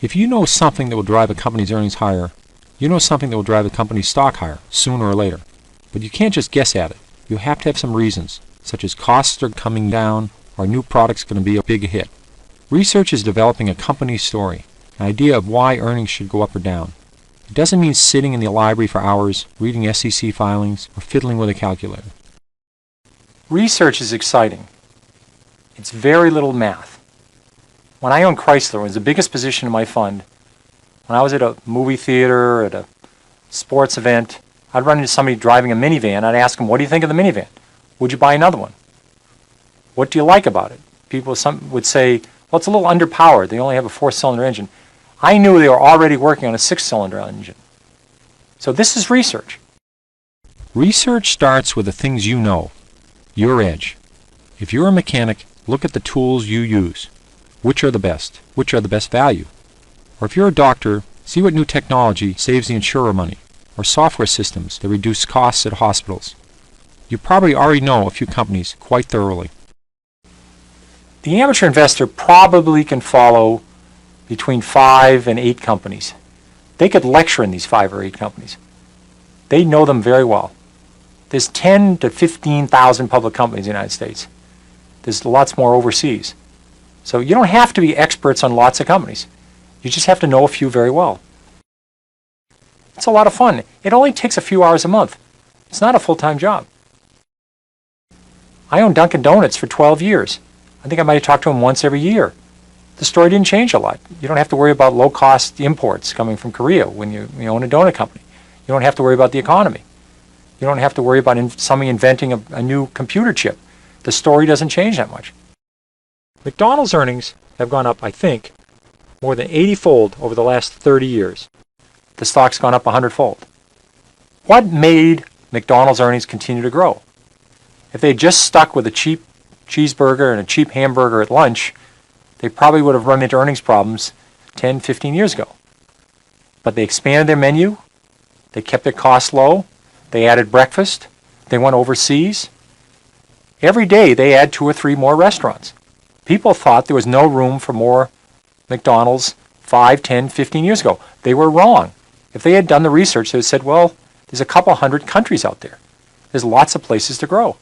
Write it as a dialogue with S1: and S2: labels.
S1: If you know something that will drive a company's earnings higher, you know something that will drive the company's stock higher, sooner or later. But you can't just guess at it. You have to have some reasons, such as costs are coming down or a new product's going to be a big hit. Research is developing a company story, an idea of why earnings should go up or down. It doesn't mean sitting in the library for hours, reading SEC filings, or fiddling with a calculator. Research is exciting. It's very little math. When I owned Chrysler, it was the biggest position in my fund. When I was at a movie theater, at a sports event, I'd run into somebody driving a minivan. I'd ask them, what do you think of the minivan? Would you buy another one? What do you like about it? People would say, well, it's a little underpowered. They only have a 4-cylinder engine. I knew they were already working on a 6-cylinder engine. So this is research. Research starts with the things you know, your edge. If you're a mechanic, look at the tools you use. Which are the best? Which are the best value? Or if you're a doctor, see what new technology saves the insurer money, or software systems that reduce costs at hospitals. You probably already know a few companies quite thoroughly. The amateur investor probably can follow between 5 and 8 companies. They could lecture in these 5 or 8 companies. They know them very well. There's 10 to 15,000 public companies in the United States. There's lots more overseas. So you don't have to be experts on lots of companies. You just have to know a few very well. It's a lot of fun. It only takes a few hours a month. It's not a full-time job. I owned Dunkin' Donuts for 12 years. I think I might have talked to him once every year. The story didn't change a lot. You don't have to worry about low-cost imports coming from Korea when you own a donut company. You don't have to worry about the economy. You don't have to worry about somebody inventing a new computer chip. The story doesn't change that much. McDonald's earnings have gone up, I think, more than 80-fold over the last 30 years. The stock's gone up 100-fold. What made McDonald's earnings continue to grow? If they had just stuck with a cheap cheeseburger and a cheap hamburger at lunch, they probably would have run into earnings problems 10, 15 years ago. But they expanded their menu, they kept their costs low, they added breakfast, they went overseas. Every day they add 2 or 3 more restaurants. People thought there was no room for more McDonald's 5, 10, 15 years ago. They were wrong. If they had done the research, they would have said, well, there's a couple hundred countries out there. There's lots of places to grow.